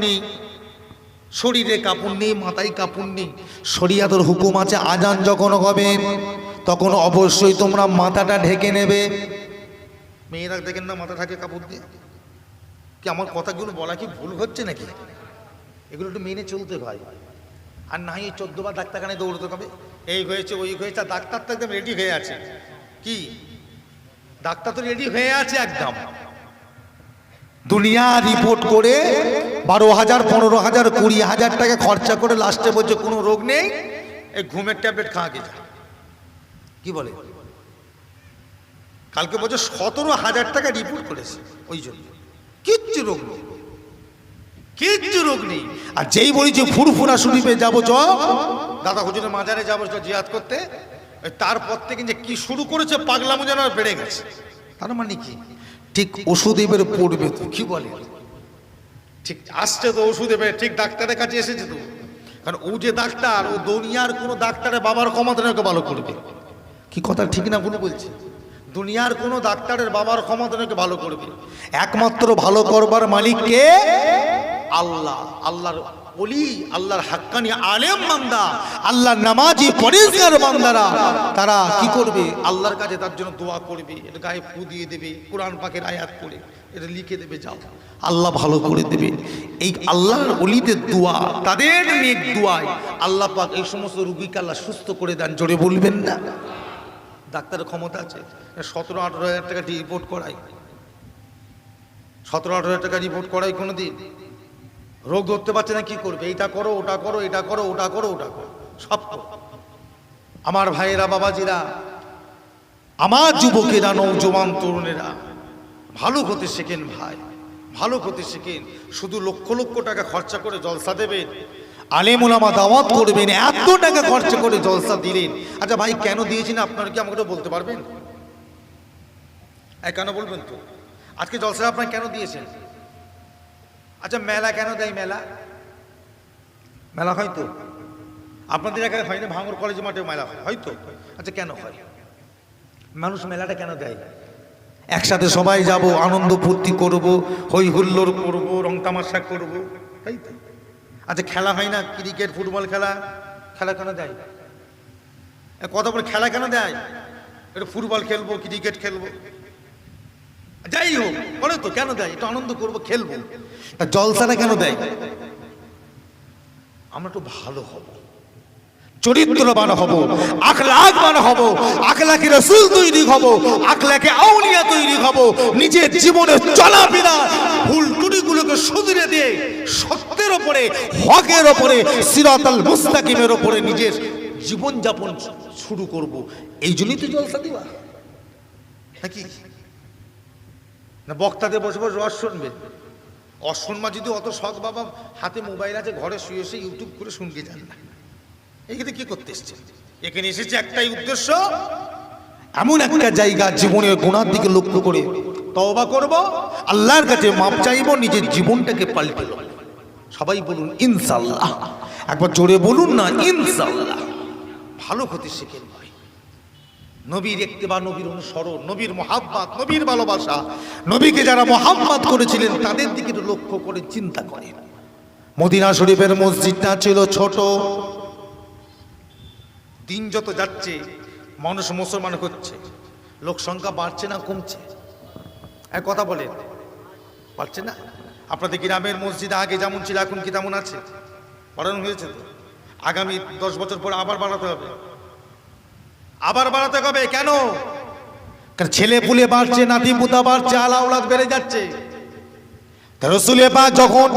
নেই, শরীরে কাপড় নেই, মাথায় কাপড় নেই, শরিয়াতের হুকুম আছে আজান যখন হবে তখন অবশ্যই তোমরা মাথাটা ঢেকে নেবে। মেয়েরা দেখেন না মাথা ঢাকে কাপড় দিয়ে। কি আমার কথাগুলো বলা কি ভুল হচ্ছে নাকি? এগুলো একটু মেনে চলতে হয়। আর না এই 14 বার ডাক্তারখানায় দৌড়তে হবে, এই হয়েছে ওই হয়েছে। আর ডাক্তার তো একদম রেডি হয়ে আছে। কি ডাক্তার তো রেডি হয়ে আছে একদম, দুনিয়া রিপোর্ট করে 12,000 15,000 20,000 টাকা খরচা করে লাস্টে বলছে কোনো রোগ নেই, এই ঘুমের ট্যাবলেট খাওয়া গেছে। কি বলে? কালকে বলছে 17,000 টাকা রিপোর্ট করেছে, ওই জন্য কিচ্ছু রোগ নেই, কিচ্ছু রোগ নেই। আর যেই বলি যে ফুরফুরা শরীফে যাবো, চ দাদা হুজুরের মাজারে যাবো জিয়াদ করতে, তারপর থেকে যে কি শুরু করেছে পাগলামো যেন বেড়ে গেছে। তার মানে কি? ঠিক ওষুধ এবারে পড়বে তো। কি বলে? ঠিক আসছে তো ওষুধ এবারে, ঠিক ডাক্তারের কাছে এসেছে তো। কারণ ও যে ডাক্তার, ও দুনিয়ার কোনো ডাক্তারের বাবার ক্ষমতা নাকি ভালো করবে। কি কথা ঠিক না ভুল বলছি? দুনিয়ার কোনো ডাক্তারের বাবার ক্ষমতা নাকি ভালো করবে। একমাত্র ভালো করবার মালিক কে? আল্লাহ। আল্লাহর ওলি, আল্লাহর হাক্কানি আলেম বান্দা, আল্লাহর নামাজি পরেজগার বান্দারা তারা কি করবে? আল্লাহর কাছে তার জন্য দোয়া করবে, এটা গায়ে ফু দিয়ে দেবে, কোরআন পাকের আয়াত পড়ে এটা লিখে দেবে, যাও আল্লাহ ভালো করে দেবে। এই আল্লাহর ওলিদের দোয়া, তাদের নেক দোয়ায় আল্লাহ পাক এই সমস্ত রোগীকে আল্লাহ সুস্থ করে দেন। জোরে বলবেন না? ডাক্তারের ক্ষমতা আছে। 17-18 হাজার টাকা রিপোর্ট করাই, 17-18 হাজার টাকা রিপোর্ট করাই কোনো দিন রোগ ধরতে পারছে না, কি করবে? এইটা করো, ওটা করো, এটা করো, ওটা করো, ওটা করো, সব করো। আমার ভাইয়েরা, বাবাজিরা, আমার যুবকেরা, নৌজওয়ান তরুণেরা, ভালো হতে শেখেন ভাই, ভালো হতে শেখেন। শুধু লক্ষ লক্ষ টাকা খরচা করে জলসা দেবেন, আলেম ওলামা দাওয়াত করবেন, এত টাকা খরচা করে জলসা দিলেন। আচ্ছা ভাই কেন দিয়েছেন আপনারা কি আমাকে বলতে পারবেন? কেন বলবেন তো? আজকে জলসা আপনারা কেন দিয়েছেন? আচ্ছা মেলা কেন দেয়? মেলা মেলা হয়তো আপনাদের এখানে হয় না? ভাঙর কলেজ মাঠে মেলা হয় হয়তো। আচ্ছা কেন হয়? মানুষ মেলাটা কেন দেয়? একসাথে সবাই যাব, আনন্দ ফুর্তি করব, হই হুল্লোড় করব, রং তামাশা করব, তাই তো? আচ্ছা খেলা হয় না? ক্রিকেট ফুটবল খেলা, খেলা কেন দেয়? কথা বলে খেলা কেন দেয়? একটু ফুটবল খেলবো, ক্রিকেট খেলবো, যাই হোক বলে তো কেন দেয়? একটু আনন্দ করবো, খেলবো। জলসাটা কেন দেয়? আমরা একটু ভালো হব, চরিত্রবান হব, আখলাকবান হব, আখলাকে রাসূল তৈরি হব, আখলাকে আউলিয়া তৈরি হব। নিজের জীবনে চলাফেরা ভুল ত্রুটিগুলোকে শুধরে দিয়ে সত্যের ওপরে, হকের ওপরে, সিরাতাল মুস্তাকিমের ওপরে নিজের জীবনযাপন শুরু করব। এই জন্যই তো জলসা দেওয়া নাকি? না বক্তাদের বসে বসে রস শুনবে? অশুনমা যদি অত শখ, বাবা হাতে মোবাইল আছে, ঘরে শুয়ে শুয়ে ইউটিউব করে শুনতে যান না। এখানে কি করতে এসছে? এখানে এসেছে একটাই উদ্দেশ্য, এমন একটা জায়গা জীবনের গুনার দিকে লক্ষ্য করে তওবা করব, আল্লাহর কাছে মাপ চাইব, নিজের জীবনটাকে পাল্টে দেব। সবাই বলুন ইনশাআল্লাহ। একবার জোরে বলুন না ইনশাআল্লাহ। ভালো হতে শিখেন ভাই। নবীর ইত্তেবা, নবীর অনুসরণ, নবীর মহাব্বত, নবীর ভালোবাসা, নবীকে যারা মহাব্বত করেছিলেন তাদের দিকে লক্ষ্য করে চিন্তা করেন। মদিনা শরীফের মসজিদটা ছিল ছোট। দিন যত যাচ্ছে মানুষ মুসলমান হচ্ছে, লোক সংখ্যা বাড়ছে না কমছে? এক কথা বলেন, বাড়ছে না? আপনাদের গ্রামের মসজিদ আগে যেমন ছিল এখন কি তেমন আছে? বাড়ানো হয়েছে তো? আগামী 10 বছর পর আবার বাড়াতে হবে, আবার বাড়াতে হবে। কেন? কারণ ছেলে পুলে বাড়ছে, নাতি পুতা বাড়ছে, আলাউলাদ বেড়ে যাচ্ছে। রাসূল পাক যখন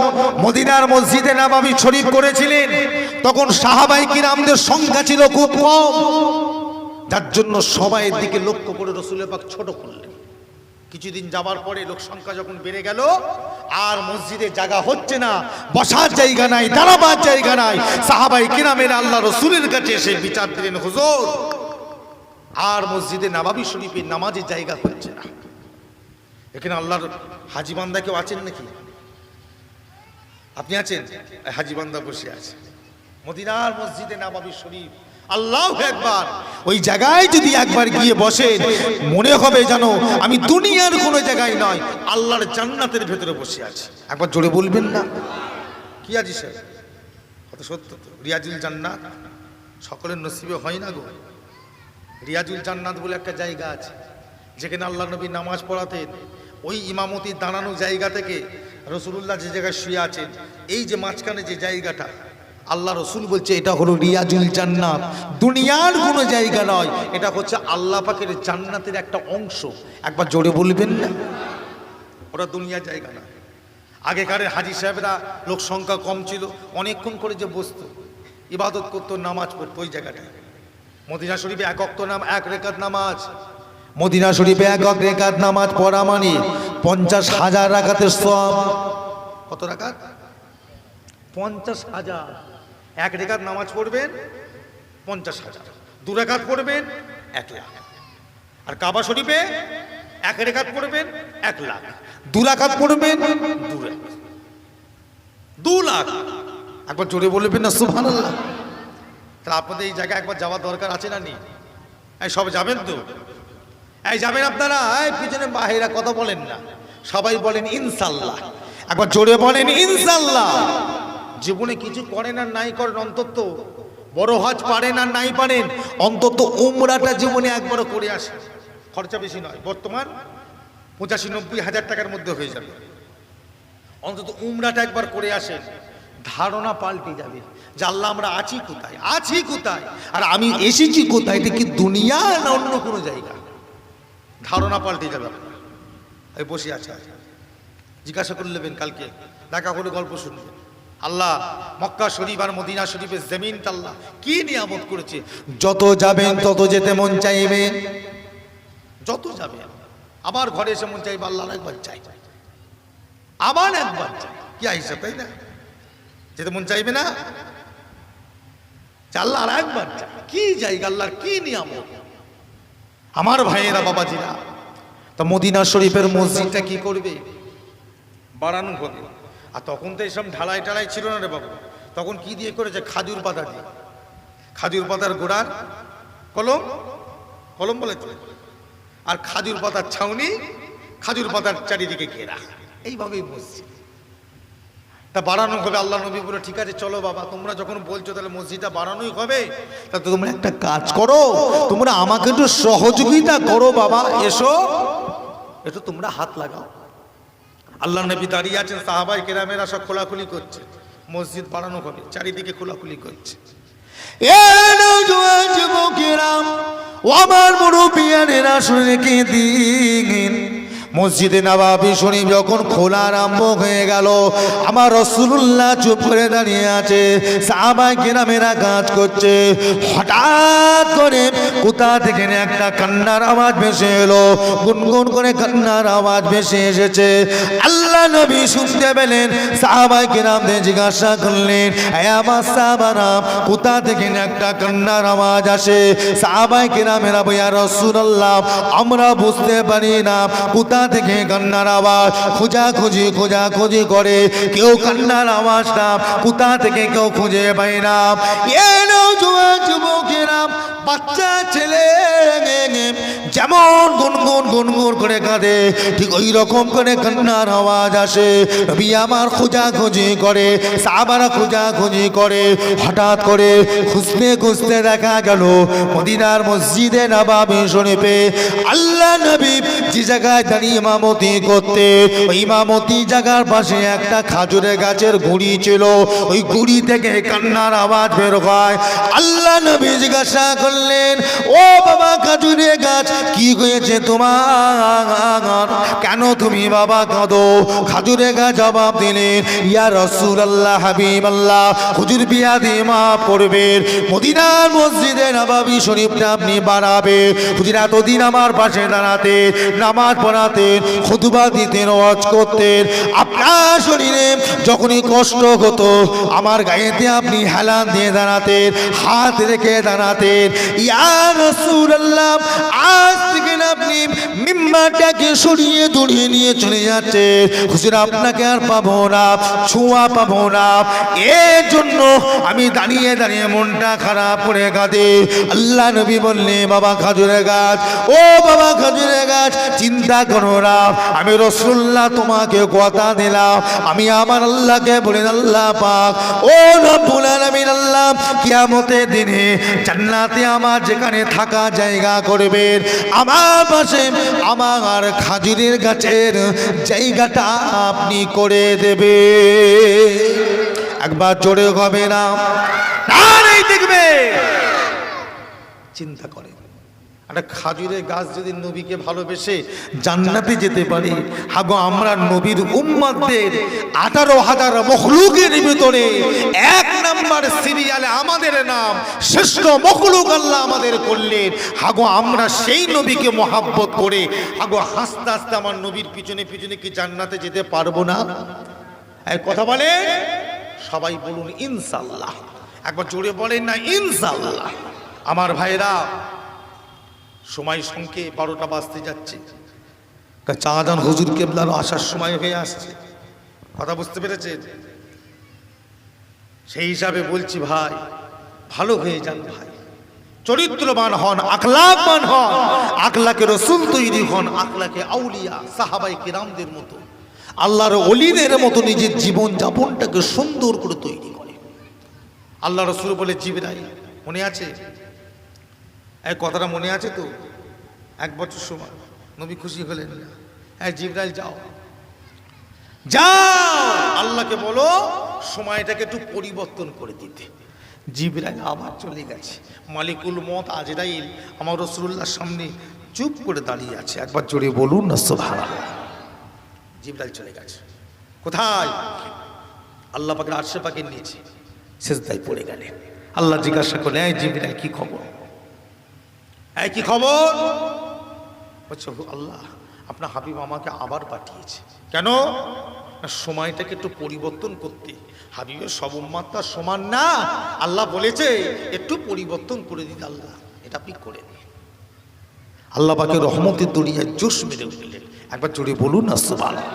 মদিনার মসজিদে নববী শরীফ করেছিলেন তখন সাহাবায়ে কিরামদের সংখ্যা ছিল খুব কম, যার জন্য সবাই দিকে লক্ষ্য করে রাসূল পাক ছোট করলেন। কিছুদিন যাবার পরে লোক সংখ্যা যখন বেড়ে গেল, আর মসজিদে জায়গা হচ্ছে না, বসার জায়গা নাই, দাঁড়াবার জায়গা নাই। সাহাবায়ে কিরামের আল্লাহ রাসূলের কাছে এসে বিচার দিলেন, হুজুর আর মসজিদে নববী শরীফে নামাজের জায়গা হচ্ছে না। এখানে আল্লাহর হাজী বান্দা কেউ আছেন নাকি? আপনি আছেন? হাজী বান্দা বসে আছে মদিনার মসজিদে নববী শরীফ। আল্লাহু আকবার। ওই জায়গায় যদি একবার গিয়ে বসেন মনে হবে যেন আমি দুনিয়ার কোনো জায়গায় নয়, আল্লাহর জান্নাতের ভেতরে বসে আছি। একবার জোরে বলবেন না? কি আজি সাহেব, কত সত্য তো। রিয়াজুল জান্নাত সকলের নসিবে হয় না গো। রিয়াজুল জান্নাত বলে একটা জায়গা আছে যেখানে আল্লাহ নবী নামাজ পড়াতেন। ওই ইমামতি দাঁড়ানো জায়গা থেকে রসুলুল্লাহ যে জায়গায় শুয়ে আছেন, এই যে মাঝখানে যে জায়গাটা, আল্লাহ রসুল বলছে এটা হলো রিয়াজুল জান্নাত, দুনিয়ার কোনো জায়গা নয়, এটা হচ্ছে আল্লাহ পাকের জান্নাতের একটা অংশ। একবার জোরে বলবেন না, ওটা দুনিয়ার জায়গা না। আগেকারের হাজি সাহেবরা লোক সংখ্যা কম ছিল, অনেকক্ষণ করে যে বসতো, ইবাদত করতো, নামাজ পড়তো ওই জায়গাটায়। মদিনা শরীফে এক ওয়াক্ত এক রেকাত নামাজ, মদিনা শরীফে এক রেকাত নামাজ পড়া মানে 50,000 রাকাতের সওয়াব। কত রাকাত? 50,000। এক রেকাত নামাজ পড়বেন 50,000, 2 রাকাত পড়বেন 1 লাখ। আর কাবা শরীফে এক রেকাত পড়বেন 1 লাখ, 2 রাকাত পড়বেন 2 লাখ। একবার জোরে বলবেন না সুবহানাল্লাহ। তাহলে আপনাদের এই জায়গায় একবার যাওয়ার দরকার আছে না নেই? এই সব যাবেন তো? এই যাবেন আপনারা? এই পিছনে বাহিরা কথা বলেন না, সবাই বলেন ইনশাআল্লাহ। একবার জোরে বলেন ইনশাআল্লাহ। জীবনে কিছু করেন আর নাই করেন, অন্তত বড় হজ পারেন আর নাই পারেন, অন্তত উমরাটা জীবনে একবারও করে আসেন। খরচা বেশি নয়, বর্তমান 85-90 হাজার টাকার মধ্যে হয়ে যাবে। অন্তত উমরাটা একবার করে আসেন, ধারণা পাল্টে যাবে যে আল্লাহ আমরা আছি কোথায়, আছি কোথায়, আর আমি এসেছি কোথায়, এটা কি দুনিয়া না অন্য কোনো জায়গা? ধারণা পাল্টে যাবে। এই বসে আছে, জিজ্ঞাসা করে নেবেন, কালকে দেখা করে গল্প শুনবেন। আল্লাহ মক্কা শরীফ আর মদিনা শরীফের জমিনটা আল্লাহ কি নিয়ামত করেছে। যত যাবেন তত যেতে মন চাইবে, যত যাবেন আবার ঘরে এসে মন চাইবে আল্লাহ একবার চাই, আবার একবার চাই। কি হিসাব, তাই না? যেতে মন চাইবে না? আল্লাহ আর একবার চাই। কি জায়গা, আল্লাহর কি নিয়ামত। আমার ভাইয়েরা, বাবাজিরা, তা মদিনা শরীফের মসজিদটা কি করবে? বাড়ানো হবে। আর তখন তো এইসব ঢালাই টালাই ছিল না রে বাবু। তখন কি দিয়ে করেছে? খাজুর পাতা দিয়ে, খাজুর পাতার গোড়ার কলম, কলম বলে তো, আর খাজুর পাতার ছাউনি, খাজুর পাতার চারিদিকে ঘেরা, এইভাবেই মসজিদ। তা বাড়ানো হবে। আল্লাহ নবী বলে ঠিক আছে চলো বাবা, তোমরা যখন বলছো তাহলে মসজিদটা বাড়ানোই হবে, তা তোমরা একটা কাজ করো, তোমরা আমাকে একটু সহযোগিতা করো বাবা, এসো একটু তোমরা হাত লাগাও। আল্লাহ নবী দাঁড়িয়ে আছেন, সাহাবায়ে কেরামেরা সব খোলাখুলি করছে, মসজিদ বাড়ানো হবে, চারিদিকে খোলাখুলি করছে। আমার মুরব্বিয়ানেরা শুনে কি দিন, মসজিদে নববী শরীফ যখন খোলা আরম্ভ হয়ে গেল, আমার রাসূলুল্লাহ চুপ করে দাঁড়িয়ে আছে, সাহাবায়ে কেরামেরা কাজ করছে। হঠাৎ করে কোথা থেকে একটা কান্নার আওয়াজ ভেসে এলো, গুনগুন করে কান্নার আওয়াজ ভেসে এসেছে। আল্লাহ নবী শুনতে পেলেন, সাহাবায়ে কেরামদের জিজ্ঞাসা করলেন, হে আমার সাহাবারা, কোথা থেকে একটা কান্নার আওয়াজ আসে? সাহাবায়ে কেরামেরা বলে, ইয়া রাসূলুল্লাহ, আমরা বুঝতে পারি না কোথা থেকে কান্নার আওয়াজ। খোঁজাখুঁজি করে কেউ কান্নার আওয়াজটা কোথা থেকে কেউ খুঁজে পায় না। যুবকেরা, বাচ্চা ছেলে যেমন গুনগুন করে কাঁদে, ঠিক ওই রকম করে কান্নার আওয়াজ আসে। নবী আমার খোঁজাখুঁজি করে, সাহাবারা খোঁজাখুঁজি করে। হঠাৎ করে খুঁজতে দেখা গেল মদিনার মসজিদে নববী শরীফে আল্লাহ নবী যে জায়গায় দাঁড়িয়ে ইমামতি করতে, ওই ইমামতি জায়গার পাশে একটা খাজুরের গাছের গুঁড়ি ছিল, ওই গুঁড়ি থেকে কান্নার আওয়াজ বের হয়। আল্লাহ নবী জিজ্ঞাসা করলেন, ও বাবা খাজুরের গাছ, কি হয়েছে তোমার? কেন তুমি বাবা কাঁদো? খাজুরের গাছ জবাব দিলেন, ইয়া রাসূলুল্লাহ, হাবিবাল্লাহ, হুজুর বিয়াদি মাফ করবেন, মদিনার মসজিদে নববী শরীফটা আপনি বাড়াবে। হুজুর এতদিন আমার পাশে দাঁড়াতে, নামাজ পড়াতেন, খুতবা দিতেন, ওয়াজ করতেন, আপনার শরীরে যখনই কষ্ট হতো আমার গায়েতে আপনি হেলান দিয়ে দাঁড়াতেন, হাত রেখে দাঁড়াতেন। ইয়া রাসূলুল্লাহ, আজ থেকে আপনি মিম্বারটাকে সরিয়ে দূরিয়ে নিয়ে চলে যাচ্ছে, হুজুর আপনাকে আর পাবো না, ছোঁয়া পাবো না। এর জন্য আমি দাঁড়িয়ে দাঁড়িয়ে মনটা খারাপ করে কাঁদে। আল্লাহ নবী বললে, বাবা খাজুরের গাছ, ও বাবা খাজুরের গাছ, চিন্তা করো না, আমি রাসূলুল্লাহ তোমাকে কথা দিলাম, আমি আমার আল্লাহকে বলেন, আল্লাহ পাক ও রব্বুল আলামিন, আল্লাহ কিয়ামতের দিনে জান্নাতে আমার যেখানে থাকা জায়গা করবেন, আমার পাশে আমার খাজুরের গাছের জায়গাটা আপনি করে দেবে। একবার জোরে হবে না, নারেই দেখবে। চিন্তা করে একটা খাজুরের গাছ যদি নবীকে ভালোবেসে জান্নাতে যেতে পারে, হাগো আমরা নবীর উম্মতদের 18,000 মখলুকের ভিতরে 1 নাম্বার সিরিয়ালে আমাদের নাম শ্রেষ্ঠ মখলুক আল্লাহ আমাদের করলেন। হাগো আমরা সেই নবীকে মহাব্বত করে হাগো হাসতে হাসতে আমার নবীর পিছনে পিছনে কি জান্নাতে যেতে পারবো না? এই কথা বলে সবাই বলুন ইনশাআল্লাহ। একবার জোরে বলেন না ইনশাআল্লাহ। আমার ভাইরা, সময় সংখ্যে 12টা বাজতে যাচ্ছে, চাঁদান হুজুর কেবলার আসার সময় হয়ে আসছে, কথা বুঝতে পেরেছেন? সেই হিসাবে বলছি ভাই, ভালো হয়ে যান ভাই, চরিত্রবান হন, আখলাকবান হন, আখলাকে রসুল তৈরি হন, আখলাকে আউলিয়া সাহাবায়ে কিরামদের মতো, আল্লাহর ওলিদের মতো নিজের জীবন যাপনটাকে সুন্দর করে তৈরি করে। আল্লাহ রসুল বলে, জিবরাইল, মনে আছে এই কথাটা? মনে আছে তো? 1 বছর সময় নবী খুশি হলেন না, হ্যাঁ জিবরাইল যাও যাও আল্লাহকে বলো সময়টাকে একটু পরিবর্তন করে দিতে। জিবরাইল আবার চলে গেছে। মালিকুল মত আজরাইল আমার রাসূলুল্লাহর সামনে চুপ করে দাঁড়িয়ে আছে। একবার জোরে বলুন না সুবহানাল্লাহ। জিবরাইল চলে গেছে কোথায়? আল্লাহ পাকের আরশে পাকের নিচে সিজদায় পড়ে গেলেন। আল্লাহ জিজ্ঞাসা করলেন, এই জিবরাইল কি খবর? এই কি খবর? বলছে, আল্লাহ আপনার হাবিব আমাকে আবার পাঠিয়েছে। কেন? সময়টাকে একটু পরিবর্তন করতে। হাবিবের সব উম্মত তো সমান না, আল্লাহ বলেছে একটু পরিবর্তন করে দিতে। আল্লাহ এটা আপনি করে দিন। আল্লাহ পাকের রহমতের দরিয়ায় জোশ মেরে উঠলেন। একবার জোরে বলুন না সুবহানাল্লাহ।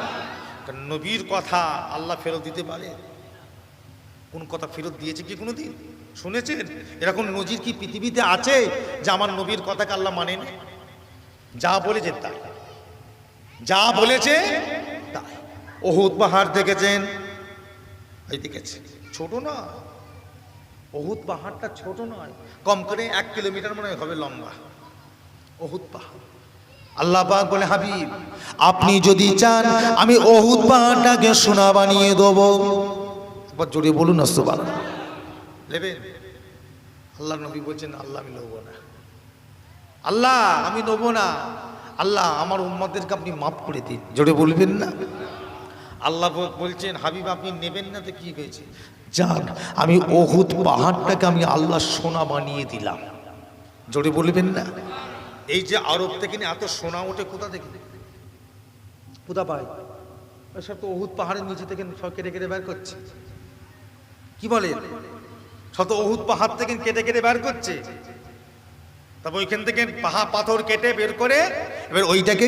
কারণ নবীর কথা আল্লাহ ফেরত দিতে পারে? কোন কথা ফেরত দিয়েছে কি কোনোদিন শুনেছেন? এরকম নজির কি পৃথিবীতে আছে যে আমার নবীর কথাকে আল্লাহ মানেন? যা বলেছে তাই, যা বলেছে তাই। উহুদ পাহাড় দেখেছেন? এই দেখেছে, ছোট না, উহুদ পাহাড়টা ছোট নয়, কম করে 1 কিলোমিটার মনে হবে লম্বা উহুদ পাহাড়। আল্লাহ পাক বলে, হাবিব আপনি যদি চান আমি উহুদ পাহাড়টাকে সোনা বানিয়ে দেবো। একবার জোরে বলুন না সুবহানাল্লাহ। নেবেন? আল্লাহ নবী বলছেন, আল্লাহ আমি নেবো না, আল্লাহ আমি নেবো না, আল্লাহ আমার উম্মতদেরকে আপনি মাফ করে দিন। জোরে বলবেন না? আল্লাহ বলছেন, হাবিব আপনি নেবেন না তো কি হয়েছে, যান আমি উহুদ পাহাড়টাকে আমি আল্লাহ সোনা বানিয়ে দিলাম। জোরে বলবেন না? এই যে আরব থেকে এত সোনা ওঠে কোথা থেকে, কোথা পায়? সব তো উহুদ পাহাড়ের নিচে থেকে সব কেটে কেটে বের করছে। কি বলেন? শত উহুদ পাহাড় থেকে কেটে কেটে বের করছে। তবে ওইখান থেকে পাথর কেটে বের করে এবার ওইটাকে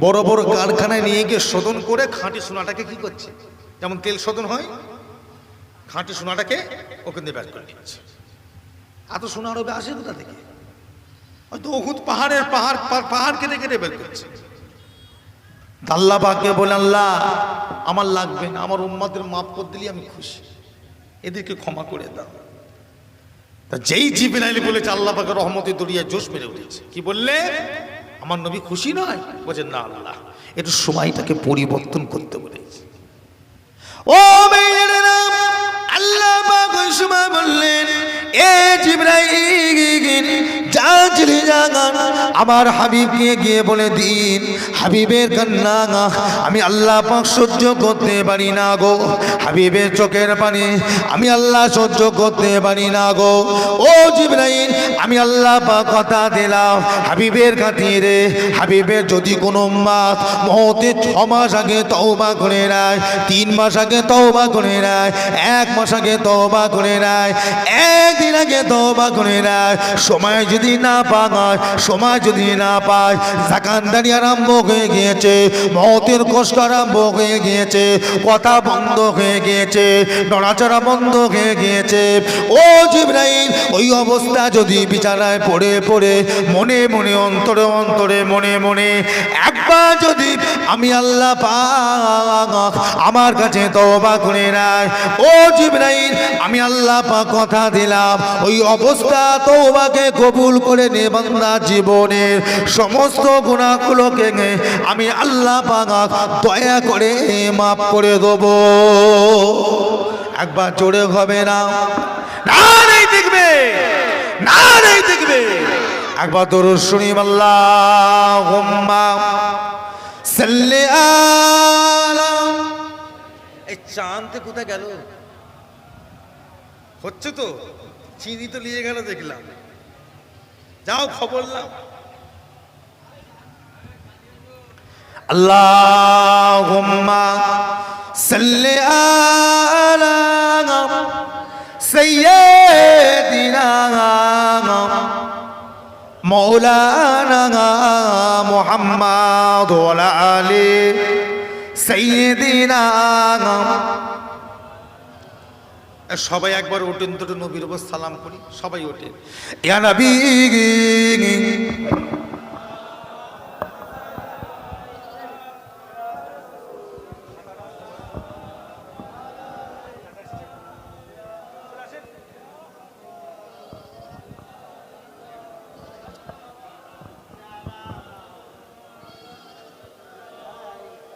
বড় বড় কারখানায় নিয়ে গিয়ে শোধন করে খাঁটি সোনাটাকে কি করছে, যেমন তেল শোধন হয়, খাঁটি সোনাটাকে ওখান থেকে বের করে নিচ্ছে। এত সোনা আরবে আসে কোথা থেকে? হয়তো উহুদ পাহাড়ের পাহাড় কেটে কেটে বের করছে। আল্লাহ পাককে বলে, আল্লাহ আমার লাগবে না, আমার উম্মতের মাফ করে দিলে আমি খুশি, এদেরকে ক্ষমা করে দাও। তা যেই জিবরাইল বলেছে, আল্লাহ পাকের রহমতের দরিয়ায় জোশ মেরে উঠেছে। কি বললে? আমার নবী খুশি নয়? বলছেন না, আল্লাহ একটু সময়টাকে পরিবর্তন করতে বলেছে। ও মেয়েরা, আল্লাহ পাক ওই সময় বললেন, এ জিবরাইল চলে যান, আমার হাবিবকে গিয়ে বলে দিন, হাবিবের কান্না আমি আল্লাহ পাক সহ্য করতে পারি না গো, হাবিবের চোখের পানি আমি আল্লাহ সহ্য করতে পারি না গো। ও জিবরাইল, আমি আল্লাহ পাক কথা দিলাম, হাবিবের খাতিরে, হাবিবের যদি কোনো উম্মত মওতের 6 মাস আগে তওবা করে নেয়, 3 মাস আগে তওবা করে নেয়, 1 মাস আগে তওবা করে নেয়, 1 দিন আগে তওবা করে নেয়, সময় যদি না পায়, সময় যদি না পায়, জাকানদারি আরম্ভ হয়ে গিয়েছে, মওতের কষ্ট আরম্ভ হয়ে গিয়েছে, কথা বন্ধ হয়ে গিয়েছে, নড়াচড়া বন্ধ হয়ে গিয়েছে। ও জিবরাইল, ওই অবস্থা যদি বিছানায় পড়ে পড়ে মনে মনে অন্তরে অন্তরে মনে মনে একবার যদি আমি আল্লাহ পাক আমার কাছে তওবা করে নেয়, ও জিবরাইল আমি আল্লাহ পাক কথা দিলাম, ওই অবস্থা তওবাকে কবুল করে নে বান্দা, জীবনের সমস্ত গুনাহগুলোকে আমি আল্লাহ পাক দয়া করে মাফ করে দেব। একবার জোরে হবে না, না নেই দেখবে, না নেই দেখবে, একবার দরুদ শুনি আল্লাহুম্মা সাল্লি আলা। এই চাঁদতে কোথায় গেল? হচ্ছে তো, চিনি তো নিয়ে গেল দেখলাম, যাও খবর নাও। আল্লাহুম্মা সাল্লি আলা সাইয়্যিদিনা মাওলানা মুহাম্মদ ওয়া আলা আলি সাইয়্যিদিনা। সবাই একবার ওঠেন তো, নবীর উপর সালাম করি, সবাই ওঠেন। ইয়া নবী,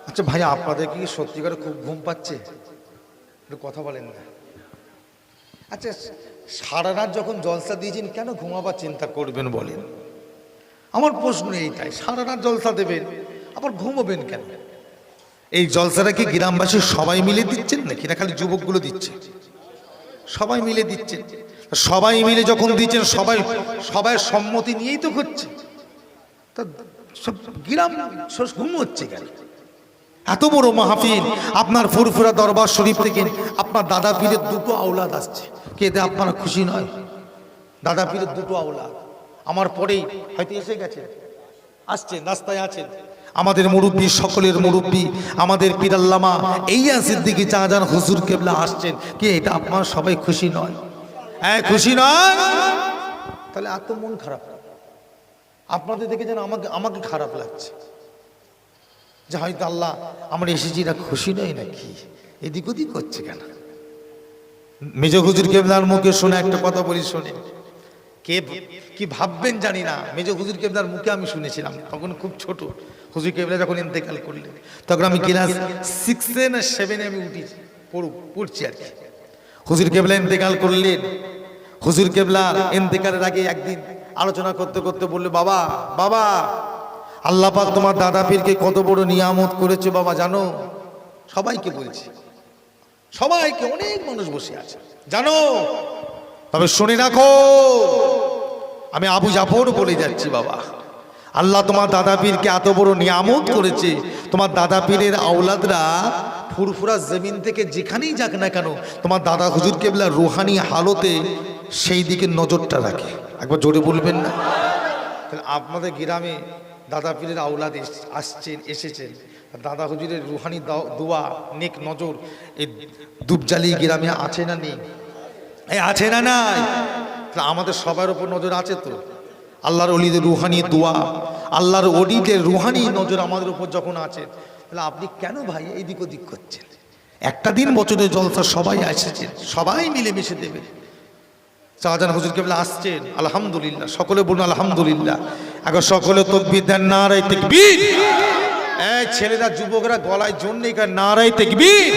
আচ্ছা ভাই, আপনাদের কি সত্যিকারে খুব ঘুম পাচ্ছে? একটু কথা বলেন না। আচ্ছা, সারা রাত যখন জলসা দিয়েছেন কেন ঘুমাবার চিন্তা করবেন বলেন? আমার প্রশ্ন এইটাই, সারা রাত জলসা দেবেন আবার ঘুমাবেন কেন? এই জলসাটা কি গ্রামবাসী সবাই মিলে দিচ্ছেন নাকি, না খালি যুবকগুলো দিচ্ছে? সবাই মিলে দিচ্ছেন। সবাই মিলে যখন দিচ্ছেন, সবাই সম্মতি নিয়েই তো করছে, তা সব গ্রাম ঘুমোচ্ছে কেন? এত বড় মাহফিল, আপনার ফুরফুরা দরবার শরীফ থেকে আপনার দাদা পীরের 2টো আওলাদ আসছে, কে এতে আপনারা খুশি নয়? দাদা পীরের 2টো আওলাদ আমার পরেই হয়তো এসে গেছে, আসছেন, রাস্তায় আছেন, আমাদের মুরব্বী, সকলের মুরব্বী, আমাদের পীরাল্লামা এইয়া সিদ্দিকী চাঁজান হুজুর কেবলা আসছেন, কে এটা আপনারা সবাই খুশি নয়? হ্যাঁ খুশি নয়? তাহলে এত মন খারাপ আপনাদের দেখে যেন আমাকে খারাপ লাগছে যে হয়তো আল্লাহ আমরা এসেছি, না খুশি নয় নাকি, এদিক ওদিক করছে কেন? মেজো হুজুর কেবলার মুখে শোনা একটা কথা বলি, শোনে কে কি ভাববেন জানি না। মেজো হুজুর কেবলার মুখে আমি শুনেছিলাম, তখন খুব ছোট, হুজুর কেবলা যখন ইন্তেকাল করলেন, তখন আমি ক্লাস 6 না 7 আমি উঠেছি, পড়ছি আর কি। হুজুর কেবলা ইন্তেকাল করলেন, হুজুর কেবলার ইন্তেকালের আগে একদিন আলোচনা করতে করতে বললে, বাবা বাবা, আল্লাহ পাক তোমার দাদা পীরকে কত বড় নিয়ামত করেছে বাবা জানো? সবাইকে বলছি, সবাইকে, অনেক মানুষ বসে আছে জানো, তবে শুনে রাখো, আমি আবু জাফর বলে যাচ্ছি বাবা, আল্লাহ তোমার দাদা পীরকে এত বড় নিয়ামত করেছে, তোমার দাদা পীরের আওলাদরা ফুরফুরা জমিন থেকে যেখানেই যাক না কেন, তোমার দাদা হুজুর কেবলা রুহানি হালতে সেই দিকে নজরটা রাখে। একবার জোরে বলবেন না? তাহলে আপনাদের গ্রামে দাদা পীরের আওলাদ এসেছেন, দাদা হুজুরের রুহানি দোয়া, নেক নজর এই দুবজালি গ্রামে আছে না নেই? আছে না নাই? আমাদের সবার উপর নজর আছে তো। আল্লাহর ওলিদের রুহানি দোয়া, আল্লাহর ওলিদের রুহানি নজর আমাদের উপর যখন আছে, তাহলে আপনি কেন ভাই এইদিক ওদিক করছেন? একটা দিন বছরের জলসা সবাই এসেছেন, সবাই মিলেমিশে দেবেন। শাহজাহান হুজুর কেবলা আসছেন, আলহামদুলিল্লাহ, সকলে বলুন আলহামদুলিল্লাহ। এখন সকলে তাকবীর দেন, নারায়ে তাকবীর। এই ছেলেরা যুবকরা গলায় জোর নেই, নারায়ে তাকবীর,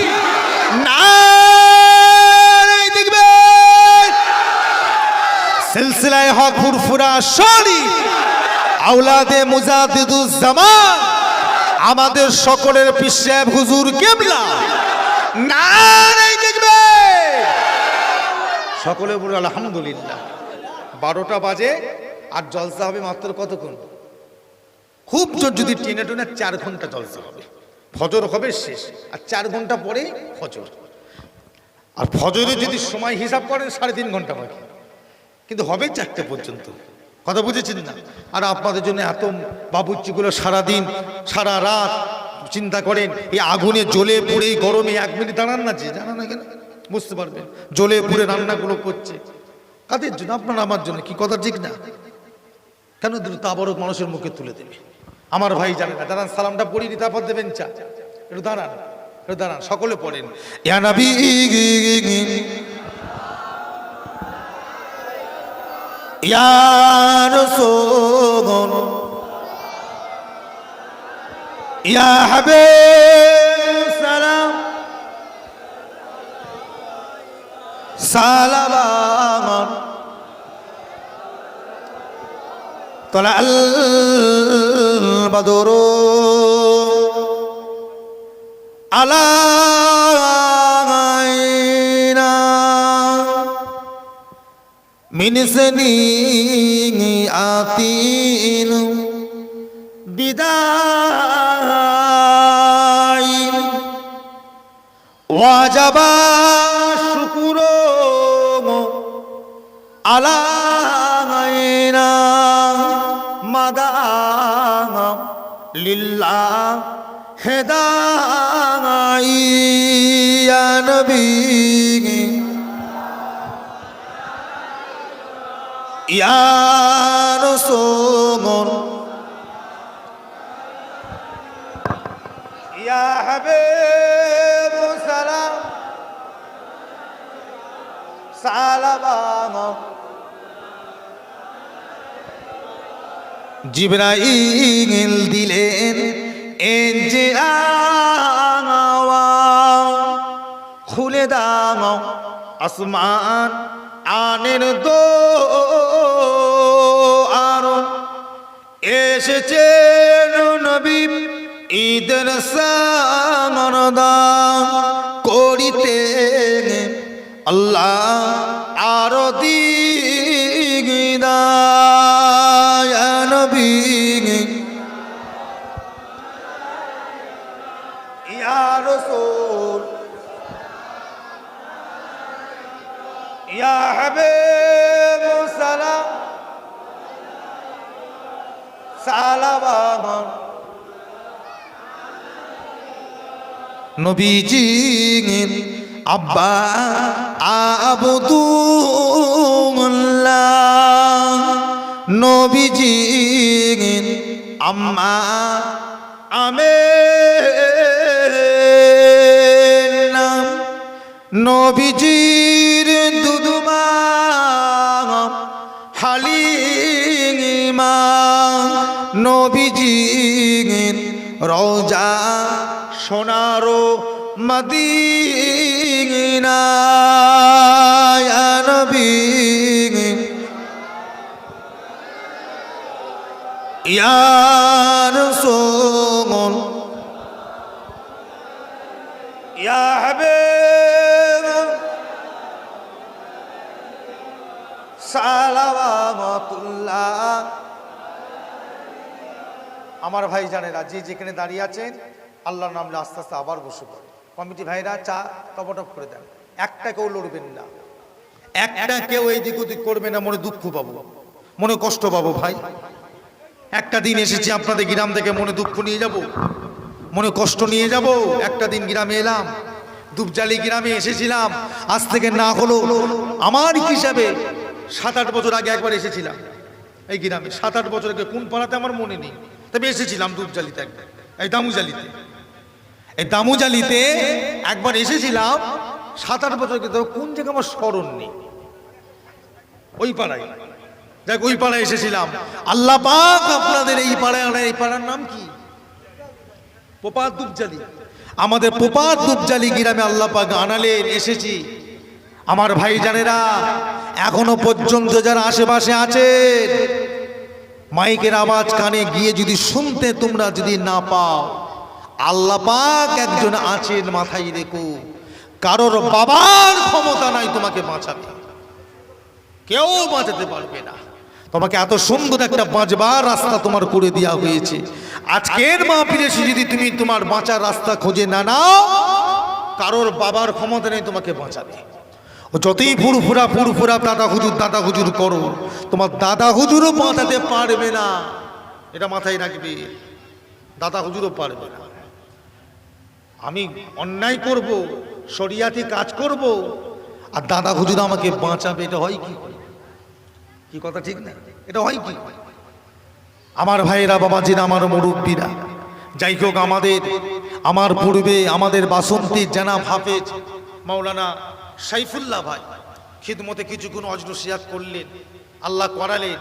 নারায়ে তাকবীর। সিলসিলায়ে হক ফুরফুরা শরীফ আওলাদে মুজাদ্দিদুজ্জামান আমাদের সকলের পীর সাহেব হুজুর কিবলা নারে তাকবীর। সকলে বলে আলহামদুলিল্লাহ। 12টা বাজে আর জলসা হবে মাত্র কতক্ষণ? খুব জোর যদি টেনে টেনে 4 ঘন্টা জলসা হবে। ফজর হবে শেষ আর 4 ঘন্টা পরে ফজর। আর ফজরে যদি সময় হিসাব করেন 3.5 ঘন্টা বাকি, কিন্তু হবে 4টে পর্যন্ত। কথা বুঝেছেন না? আর আপনাদের জন্য এত বাবুর্চিগুলো সারাদিন সারা রাত চিন্তা করেন, এই আগুনে জ্বলে পুড়ে গরমে 1 মিনিট দাঁড়ান না, যে জানা না কেন বুঝতে পারবেন। জ্বলে পুড়ে রান্নাগুলো করছে কাদের জন্য? আপনার আমার জন্য। কি কথা ঠিক না? কেন তাবরক মানুষের মুখে তুলে দেবে? আমার ভাই জানে না। দাঁড়ান, সালামটা পড়িনি, তারপর দেবেন চা। একটু দাঁড়ান, একটু দাঁড়ান, সকলে পড়েন। ইয়া নবী ইয়া রাসূল ইয়া হাবিব সালাম সালাম طلع البدر علينا من سنيئات البداء وجب الشكر علينا مدام لله هداي يا نبي يا رسول يا حبيب سلام سلام জিবরাইল দিলেন এনজে আওয়াজ, খুলে দাও আসমান আনের দোয়ার, এসেছেন নবী ঈদের সামরদান করিতে আল্লাহ আরো দিগদার ইয়া নবী ইয়া রাসূল ইয়া হাবিব সালাম সালাম। নবীজি আব্বা আবদুল্লাহ, নবীজি আম্মা আমেনা, নবীজির দুদুমা হালিমা, নবীজির রওজা সোনারো মদিনা ইয়া নবী ইয়া রাসূল ইয়া হাবিব সালাওয়াতুল্লাহ। আমার ভাই জানেরা, যে যেখানে দাঁড়িয়ে আছেন আল্লাহর নাম নিয়ে আস্তে আস্তে আবার বসে পড়ে। কমিটি ভাইরা চা টপটপ করে দেন। একটা কেউ লড়বেন না, একটা কেউ এই দিক ওদিক করবে না, মনে দুঃখ পাবো, মনে কষ্ট পাবো। ভাই একটা দিন এসেছি আপনাদের গ্রাম থেকে, মনে দুঃখ নিয়ে যাব, মনে কষ্ট নিয়ে যাব। একটা দিন গ্রামে এলাম, দুবজালি গ্রামে এসেছিলাম, আজ থেকে না হলো আমার হিসাবে 7-8 বছর আগে একবার এসেছিলাম এই গ্রামে। 7-8 বছর আগে কোন পাড়াতে আমার মনে নেই, তবে এসেছিলাম দুবজালিতে একবার, এই দামুজালিতে। এই দামুজালিতে একবার এসেছিলাম 7-8 বছর আগে, কোন জায়গায় আমার স্মরণ নেই। ওই পাড়ায়, দেখ ওই পাড়ায় এসেছিলাম। আল্লাহ পাক আপনাদের এই পাড়ায়, এই পাড়ার নাম কি? পোপাত দুবজালি। আমাদের পোপাত দুবজালি গ্রামে আল্লাহ পাক আনালেন, এসেছি। আমার ভাই জানেরা, এখনো পর্যন্ত যারা আশেপাশে আছে, মাইকের আওয়াজ কানে গিয়ে যদি শুনতে তোমরা যদি না পাও, আল্লাহ পাক একজন আছেন, মাথায় রেখো। কারোর বাবার ক্ষমতা নাই তোমাকে বাঁচাবে, কেউ বাঁচাতে পারবে না তোমাকে। এত সুন্দর একটা বাঁচবার রাস্তা তোমার করে দেওয়া হয়েছে। আজকের মাহফিলে এসে যদি তুমি তোমার বাঁচার রাস্তা খুঁজে না নাও, কারোর বাবার ক্ষমতা নেই তোমাকে বাঁচাবে। ও যতই ফুরফুরা দাদা হুজুর করো, তোমার দাদা হুজুরও বাঁচাতে পারবে না, এটা মাথায় রাখবে। দাদা হুজুরও পারবে না। আমি অন্যায় করব, শরিয়াতি কাজ করব, আর দাদা হুজুর আমাকে বাঁচাবে, এটা হয় কি? কি কথা ঠিক না? এটা হয় কি? আমার ভাইয়েরা, বাবাজিরা, আমার মুরব্বীরা, যাই হোক, আমার পূর্বে আমাদের বাসন্তীর জানাব হাফেজ মাওলানা সাইফুল্লাহ ভাই খিদমতে কিছুক্ষণ অজনসিয়াত করলেন, আল্লাহ করালেন,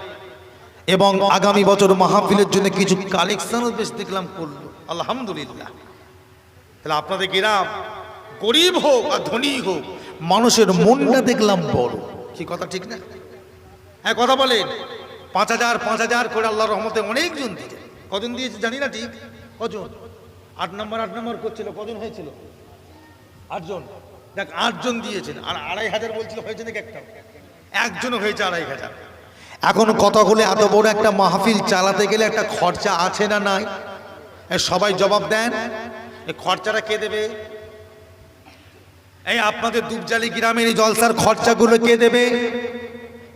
এবং আগামী বছর মাহফিলের জন্য কিছু কালেকশনও বেশ দেখলাম করলো, আলহামদুলিল্লাহ। তাহলে আপনাদের গ্রাম গরিব হোক আর ধনী হোক, মানুষের মনটা দেখলাম বড়। কি কথা ঠিক না? হ্যাঁ, কথা বলেন। 5,000 করে আল্লাহর রহমতে অনেকজন দিয়েছে। কজন দিয়েছে জানি না ঠিক কজন। 8 নম্বর করছিল, কজন হয়েছিল? 8 জন। দেখ, 8 জন দিয়েছেন, আর 2,500 বলছিল, হয়েছে নাকি? একজনও হয়েছে 2,500। এখন কথা হলে, এত বড় একটা মাহফিল চালাতে গেলে একটা খরচা আছে না নাই? সবাই জবাব দেন। এই খরচাটা কে দেবে? এই আপনাদের দুবজালি গ্রামের এই জলসার খরচাগুলো কে দেবে?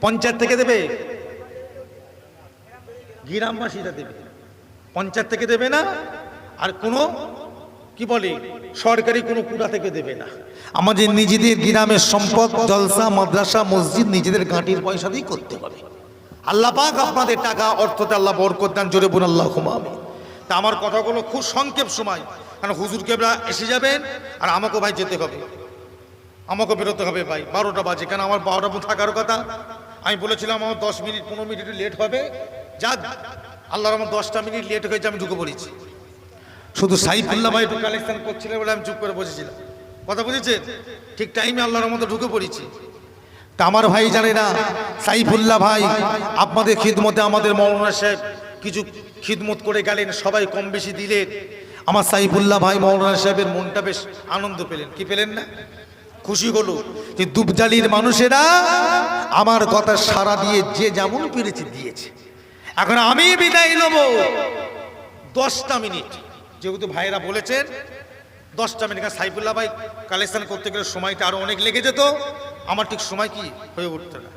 পঞ্চায়েত থেকে দেবে? গ্রামবাসীরা দেবে, পঞ্চায়েত থেকে দেবে না। আর কোনো কি বলে সরকারি কোনো কুড়া থেকে দেবে না। আমাদের নিজেদের গ্রামের সম্পদ, জলসা, মাদ্রাসা, মসজিদ নিজেদের গাঁটির পয়সা দিয়ে করতে হবে। আল্লাহ পাক আপনাদের টাকা অর্থতে আল্লাহ বরকত দান, জোরে বলুন আল্লাহুম্মা আমিন। তা আমার কথাগুলো খুব সংক্ষেপ সময়, কারণ হুজুর কেবলা এসে যাবেন, আর আমাকেও ভাই যেতে হবে, আমাকেও বেরোতে হবে ভাই। 12টা বাজে, কেন আমার 12টা পর্যন্ত থাকার কথা। আমি বলেছিলাম আমার 10 মিনিট 15 মিনিট লেট হবে, যাক আল্লাহর আমার 10টা মিনিট লেট হয়েছে, আমি ঢুকে পড়েছি। শুধু সাইফুল্লাহ ভাই একটু কালেকশন করছিলেন বলে আমি চুপ করে বসেছিলাম। কথা বুঝেছেন? ঠিক টাইমে আল্লাহর মতো ঢুকে পড়েছি। তা আমার ভাই জানে না, সাইফুল্লাহ ভাই আপনাদের খিদমতে, আমাদের মৌলানা সাহেব কিছু খিদমত করে গেলেন, সবাই কম বেশি দিলেন। আমার সাইফুল্লাহ ভাই মৌলানা সাহেবের মনটা বেশ আনন্দ পেলেন। কি পেলেন না? খুশি হলো যে দুবজালির মানুষেরা আমার কথা সাড়া দিয়ে যে যেমন পেরেছে দিয়েছে। এখন আমি বিদায় নেব 10টা মিনিট, যেহেতু ভাইরা বলেছেন 10টা মিনিট। সাইফুল্লাহ ভাই কালেকশন করতে গেলে সময়টা আরো অনেক লেগে যেত, আমার ঠিক সময় কি হয়ে উঠতো না।